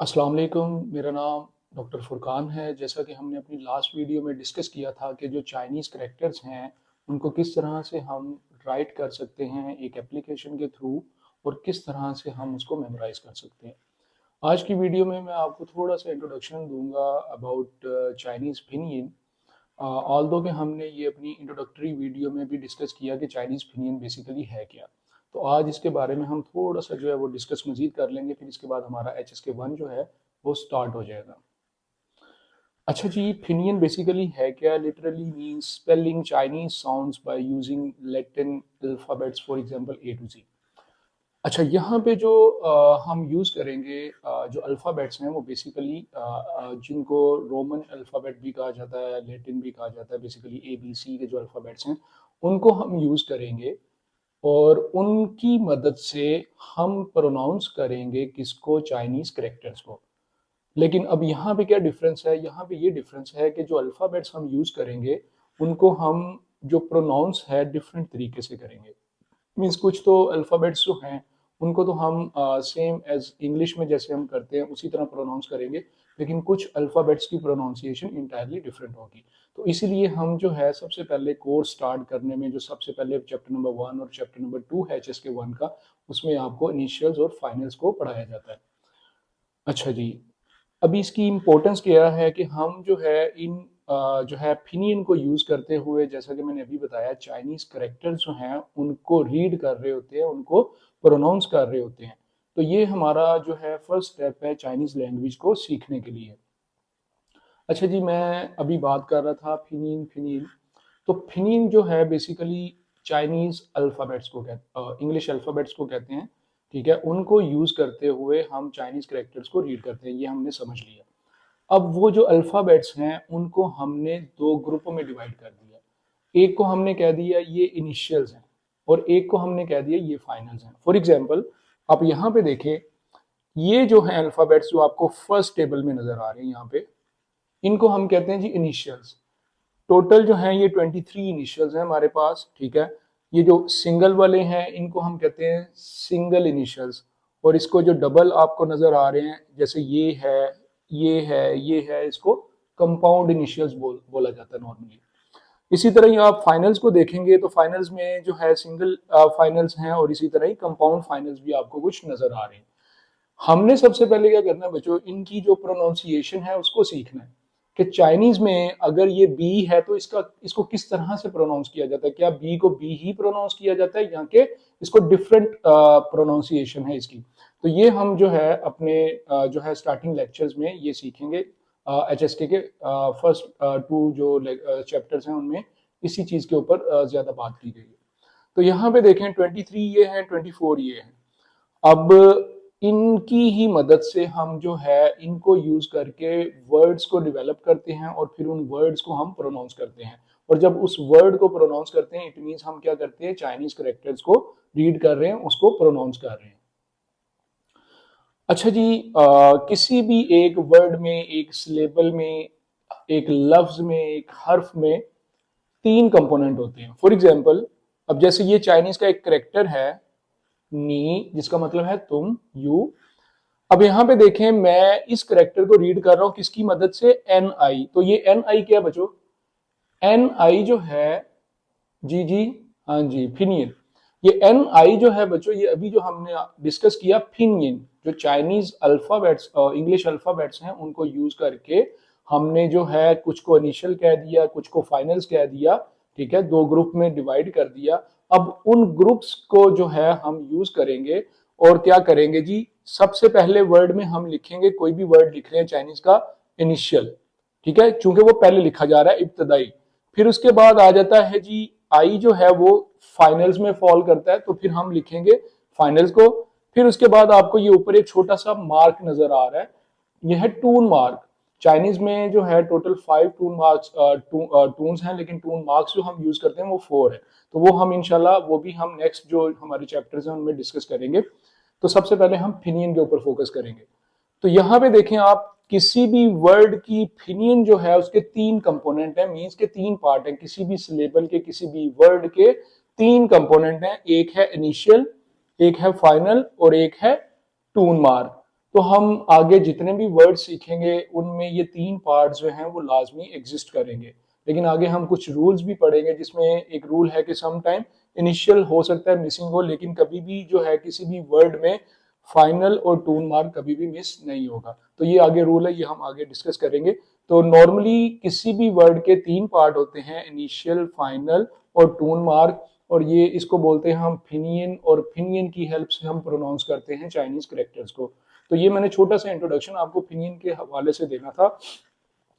अस्सलाम वालेकुम, मेरा नाम डॉक्टर फुरकान है। जैसा कि हमने अपनी लास्ट वीडियो में डिस्कस किया था कि जो चाइनीज़ करैक्टर्स हैं, उनको किस तरह से हम राइट कर सकते हैं एक एप्लीकेशन के थ्रू और किस तरह से हम उसको मेमोराइज़ कर सकते हैं। आज की वीडियो में मैं आपको थोड़ा-सा इंट्रोडक्शन दूँगा अबाउट चाइनीज़ पिनियन। ऑल्दो कि हमने ये अपनी इंट्रोडक्टरी वीडियो में भी डिस्कस किया कि चाइनीज़ पिनियन बेसिकली है क्या। तो आज इसके बारे में हम थोड़ा-सा जो है वो डिस्कस मज़ीद कर लेंगे, फिर इसके बाद हमारा HSK 1 जो है वो स्टार्ट हो जाएगा। अच्छा जी, पिनियन बेसिकली है क्या? Literally means spelling Chinese sounds by using Latin alphabets for example A to Z। अच्छा, यहाँ पे जो हम यूज़ करेंगे जो अल्फ़ाबेट्स हैं वो बेसिकली जिनको रोमन अल्फ़ाबेट भी कहा जाता है, लैटिन भी कहा जाता है, बेसिकली ABC के जो अल्फ़ाबेट्स हैं, उनको हम यूज़ करेंगे और उनकी मदद से हम प्रोनाउंस करेंगे किसको? चाइनीज़ कैरेक्टर्स को। लेकिन अब यहाँ पे क्या डिफ़रेंस है? यहाँ पे ये डिफ़रेंस है कि जो अल्फ़ाबेट्स हम यूज़ करेंगे, उनको हम जो प्रोनाउंस है डिफ़रेंट तरीके से करेंगे। मीन्स कुछ तो अल्फ़ाबेट्स जो हैं, उनको तो हम सेम एज़ इंग्लिश में जैसे हम करते हैं, उसी तरह प्रोनाउंस करेंगे, लेकिन कुछ अल्फ़ाबेट्स की प्रोनाउंसिएशन इंटायरली डिफरेंट होगी। तो इसीलिए हम जो है सबसे पहले कोर्स स्टार्ट करने में जो सबसे पहले चैप्टर नंबर 1 और चैप्टर नंबर 2 है HSK 1 का, उसमें आपको इनिशियल्स और फाइनल्स को पढ़ाया जाता है। अच्छा जी, अभी इसकी इम्पोर्टेंस क्या है कि हम जो है इन जो है पिनियन को यूज़ करते हुए जैसा कि मैंने अभी बताया चाइनीज़ कैरेक्टर्स जो हैं उनको रीड कर रहे होते हैं, उनको प्रोनाउंस कर रहे होते हैं। तो ये हमारा जो है फर्स्ट स्टेप है चाइनीज़ लैंग्वेज को सीखने के लिए। अच्छा जी, मैं अभी बात कर रहा था पिनियन। तो पिनियन जो है बेसिकली चाइनीज़ अल्फ़ाबेट्स को इंग्लिश अल्फ़ाबेट्स को कहते हैं, ठीक है? उनको यूज़ करते हुए हम चाइनीज़ कैरेक्टर्स को रीड करते हैं, ये हमने समझ लिया। अब वो जो अल्फ़ाबेट्स हैं, उनको हमने 2 ग्रुपों में डिवाइड कर दिया। एक को हमने कह दिया ये इनिशियल्स हैं और एक को हमने कह दिया ये फाइनल्स हैं। फॉर एग्ज़ाम्पल आप यहाँ पे देखें, ये जो हैं अल्फ़ाबेट्स जो आपको फर्स्ट टेबल में नज़र आ रहे हैं यहाँ पे, इनको हम कहते हैं जी इनिशियल्स। टोटल जो हैं ये 23 इनिशियल्स हैं हमारे पास, ठीक है? ये जो सिंगल वाले हैं इनको हम कहते हैं सिंगल इनिशियल्स और इसको जो डबल आपको नज़र आ रहे हैं जैसे ये है, इसको कंपाउंड इनिशियल्स बोला जाता है नॉर्मली। इसी तरह ही आप फाइनल्स को देखेंगे तो फाइनल्स में जो है सिंगल फाइनल्स हैं और इसी तरह ही कंपाउंड फाइनल्स भी आपको कुछ नज़र आ रहे हैं। हमने सबसे पहले क्या करना है बच्चों, इनकी जो प्रोनाउंसिएशन है उसको सीखना है कि चाइनीज में अगर ये बी है तो इसको किस तरह से प्रोनाउंस किया जाता है। क्या बी को बी ही प्रोनाउंस किया जाता है या कि इसको डिफरेंट प्रोनाउंसिएशन है इसकी। तो ये हम जो है अपने जो है स्टार्टिंग लेक्चर्स में ये सीखेंगे। HSK के फर्स्ट 2 जो चैप्टर्स हैं उनमें इसी चीज के ऊपर ज्यादा बात की गई है। तो यहाँ पे देखें 23 ये है, 24 ये है। अब इनकी ही मदद से हम जो है इनको यूज करके वर्ड्स को डेवलप करते हैं और फिर उन वर्ड्स को हम प्रोनाउंस करते हैं। और जब उस वर्ड को प्रोनाउंस करते हैं इट मीन्स हम क्या करते हैं, चाइनीज कैरेक्टर्स को रीड कर रहे हैं, उसको प्रोनाउंस कर रहे हैं। अच्छा जी, किसी भी एक वर्ड में, एक सिलेबल में, एक लफ्ज में, एक हर्फ में 3 कंपोनेंट होते हैं। फॉर एग्जाम्पल अब जैसे ये चाइनीज का एक करेक्टर है नी, जिसका मतलब है तुम, यू। अब यहां पे देखें मैं इस करेक्टर को रीड कर रहा हूं किसकी मदद से, एन आई। तो ये एन आई क्या बचो, एन आई जो है, जी जी, हाँ जी, फिनियन। ये एन आई जो है बच्चों, ये अभी जो हमने डिस्कस किया फिनियन, जो चाइनीज अल्फाबेट्स इंग्लिश अल्फाबेट्स हैं उनको यूज करके हमने जो है कुछ को इनिशियल कह दिया, कुछ को फाइनल्स कह दिया, ठीक है? 2 ग्रुप में डिवाइड कर दिया। अब उन ग्रुप्स को जो है हम यूज करेंगे और क्या करेंगे जी, सबसे पहले वर्ड में हम लिखेंगे, कोई भी वर्ड लिख रहे हैं चाइनीज का, इनिशियल, ठीक है? चूंकि वो पहले लिखा जा रहा है, इब्तदाई। फिर उसके बाद आ जाता है जी आई जो है वो फाइनल्स में फॉल करता है, तो फिर हम लिखेंगे फाइनल्स को। फिर उसके बाद आपको ये ऊपर एक छोटा सा मार्क नजर आ रहा है, यह है टून मार्क। चाइनीज में जो है टोटल 5 टून मार्क्स टून्स हैं, लेकिन टून मार्क्स जो हम यूज करते हैं वो 4 है। तो वो हम इंशाल्लाह वो भी हम नेक्स्ट जो हमारे चैप्टर्स हैं उनमें डिस्कस करेंगे। तो सबसे पहले हम फिनियन के ऊपर फोकस करेंगे। तो यहां पे देखें आप, किसी भी वर्ड की फिनियन जो है उसके 3 कंपोनेंट हैं, मींस के 3 पार्ट हैं। किसी भी सिलेबल के, किसी भी वर्ड के 3 कंपोनेंट हैं, एक है इनिशियल, एक है फाइनल और एक है टून मार्क। तो हम आगे जितने भी वर्ड सीखेंगे उनमें ये 3 पार्ट जो हैं वो लाजमी एग्जिस्ट करेंगे। लेकिन आगे हम कुछ रूल्स भी पढ़ेंगे, जिसमें एक रूल है कि सम टाइम इनिशियल हो सकता है मिसिंग हो, लेकिन कभी भी जो है किसी भी वर्ड में फाइनल और टून मार्क कभी भी मिस नहीं होगा। तो ये आगे रूल है, ये हम आगे डिस्कस करेंगे। तो नॉर्मली किसी भी वर्ड के 3 पार्ट होते हैं, इनिशियल, फाइनल और टून मार्क, और ये इसको बोलते हैं हम फिनियन, और फिनियन की हेल्प से हम प्रोनाउंस करते हैं चाइनीज कैरेक्टर्स को। तो ये मैंने छोटा सा इंट्रोडक्शन आपको फिनियन के हवाले से देना था।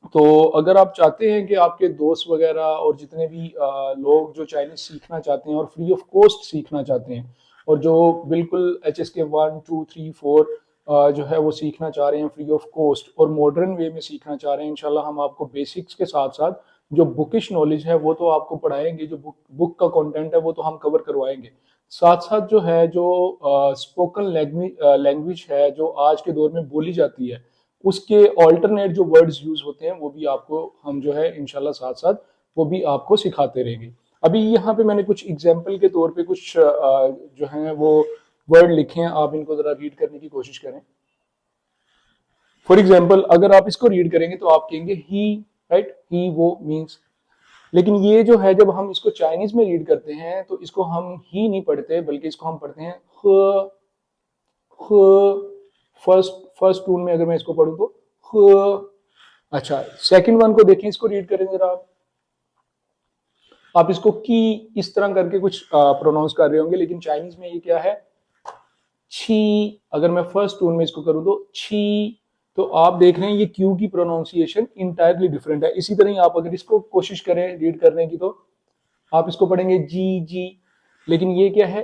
तो अगर आप चाहते हैं कि आपके दोस्त वगैरह और जितने भी लोग जो चाइनीज सीखना चाहते हैं और फ्री ऑफ कॉस्ट सीखना चाहते हैं, और जो बिल्कुल HSK 1 2 3 4 जो है वो सीखना चाह रहे हैं फ्री ऑफ कॉस्ट और मॉडर्न वे में सीखना चाह रहे हैं, इंशाल्लाह हम आपको बेसिक्स के साथ साथ जो बुकिश नॉलेज है वो तो आपको पढ़ाएंगे, जो बुक का कंटेंट है वो तो हम कवर करवाएंगे। साथ साथ जो है जो स्पोकन लैंग्वेज है जो आज के दौर में बोली जाती है, उसके ऑल्टरनेट जो वर्ड्स यूज होते हैं वो भी आपको हम जो है इंशाल्लाह साथ साथ वो भी आपको सिखाते रहेंगे। अभी यहाँ पे मैंने कुछ एग्जाम्पल के तौर पे कुछ जो है वो वर्ड लिखे हैं, आप इनको जरा रीड करने की कोशिश करें। फॉर एग्जाम्पल अगर आप इसको रीड करेंगे तो आप कहेंगे ही, राइट, ही वो मीन्स। लेकिन ये जो है जब हम इसको चाइनीज में रीड करते हैं तो इसको हम ही नहीं पढ़ते, बल्कि इसको हम पढ़ते हैं ह। फर्स्ट फर्स्ट टून में अगर मैं इसको पढ़ूं तो ह। अच्छा, सेकंड वन को देखें, इसको रीड करें जरा आप इसको की इस तरह करके कुछ प्रोनाउंस कर रहे होंगे, लेकिन चाइनीज में ये क्या है, छी। अगर मैं फर्स्ट टून में इसको करूं तो छी। तो आप देख रहे हैं ये क्यू की प्रोनाउंसिएशन इंटायरली डिफरेंट है। इसी तरह आप अगर इसको कोशिश करें रीड करने की तो आप इसको पढ़ेंगे जी जी, लेकिन ये क्या है,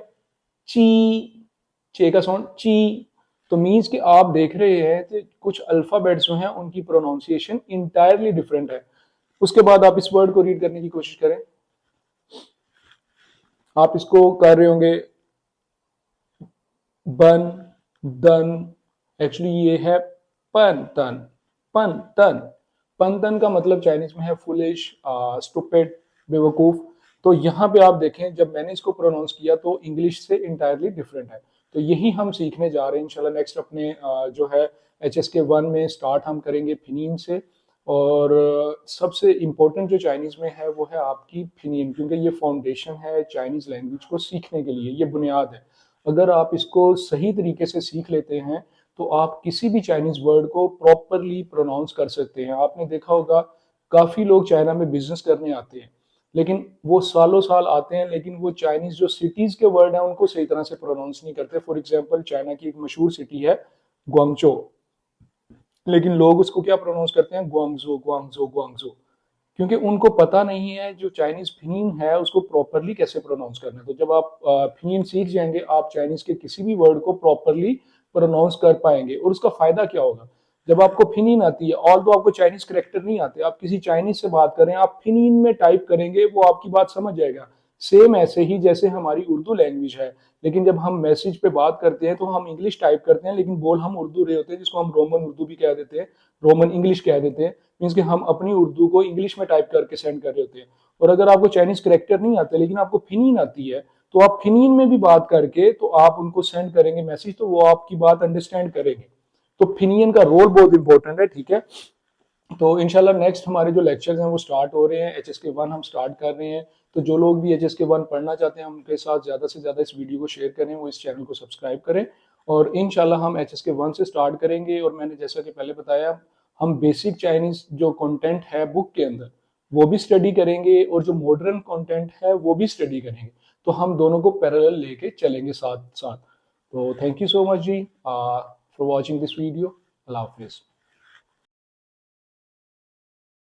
ची, चे का साउंड ची। तो मीन्स कि आप देख रहे हैं कि कुछ अल्फाबेट्स जो हैं उनकी प्रोनाउंसिएशन इंटायरली डिफरेंट है। उसके बाद आप इस वर्ड को रीड करने की कोशिश करें, आप इसको कर रहे होंगे बन, दन, एक्चुअली ये है पन तन। पन तन, पन तन का मतलब चाइनीज में है फुलिश, स्टूपिड, बेवकूफ। तो यहाँ पे आप देखें जब मैंने इसको प्रोनाउंस किया तो इंग्लिश से इंटायरली डिफरेंट है। तो यही हम सीखने जा रहे हैं इंशाल्लाह नेक्स्ट अपने जो है HSK 1 में स्टार्ट हम करेंगे फिनीन से। और सबसे इम्पोर्टेंट जो चाइनीज में है वो है आपकी फिनीन, क्योंकि ये फाउंडेशन है चाइनीज लैंग्वेज को सीखने के लिए, ये बुनियाद है। अगर आप इसको सही तरीके से सीख लेते हैं तो आप किसी भी चाइनीज वर्ड को प्रॉपरली प्रोनाउंस कर सकते हैं। आपने देखा होगा काफी लोग चाइना में बिजनेस करने आते हैं, लेकिन वो सालों साल आते हैं, लेकिन वो चाइनीज जो सिटीज के वर्ड हैं उनको सही तरह से प्रोनाउंस नहीं करते। फॉर एग्जाम्पल चाइना की एक मशहूर सिटी है ग्वांगचो, लेकिन लोग उसको क्या प्रोनाउंस करते हैं, ग्वांगजो ग्वांगजो ग्वांगजो, क्योंकि उनको पता नहीं है जो चाइनीज फिनीन है उसको प्रॉपरली कैसे प्रोनाउंस करना है। तो जब आप फिनीन सीख जाएंगे आप चाइनीज के किसी भी वर्ड को प्रॉपरली प्रोनाउंस कर पाएंगे। और उसका फायदा क्या होगा, जब आपको फिनीन आती है, ऑल तो आपको चाइनीज करेक्टर नहीं आते, आप किसी चाइनीज से बात करें आप फिनीन में टाइप करेंगे वो आपकी बात समझ जाएगा। सेम ऐसे ही जैसे हमारी उर्दू लैंग्वेज है, लेकिन जब हम मैसेज पे बात करते हैं तो हम इंग्लिश टाइप करते हैं, लेकिन बोल हम उर्दू रहे होते हैं, जिसको हम रोमन उर्दू भी कह देते हैं, रोमन इंग्लिश कह देते हैं। मीन्स कि हम अपनी उर्दू को इंग्लिश में टाइप करके सेंड कर रहे होते हैं। और अगर आपको चाइनीज करेक्टर नहीं आते लेकिन आपको फिनीन आती है, तो आप फिनीन में भी बात करके तो आप उनको सेंड करेंगे मैसेज, तो वो आपकी बात अंडरस्टैंड करेंगे। तो फिनियन का रोल बहुत इंपॉर्टेंट है, ठीक है। तो इंशाल्लाह नेक्स्ट हमारे जो लेक्चर्स हैं वो स्टार्ट हो रहे हैं, HSK 1 हम स्टार्ट कर रहे हैं। तो जो लोग भी HSK 1 पढ़ना चाहते हैं उनके साथ ज़्यादा से ज़्यादा इस वीडियो को शेयर करें, वो इस चैनल को सब्सक्राइब करें। और इंशाल्लाह हम HSK 1 से स्टार्ट करेंगे। और मैंने जैसा कि पहले बताया, हम बेसिक चाइनीज़ जो कंटेंट है बुक के अंदर वो भी स्टडी करेंगे, और जो मॉडर्न कंटेंट है वो भी स्टडी करेंगे। तो हम दोनों को पैरेलल लेके चलेंगे साथ साथ। तो थैंक यू सो मच जी फॉर वॉचिंग दिस वीडियो। अल्लाह हाफिज़।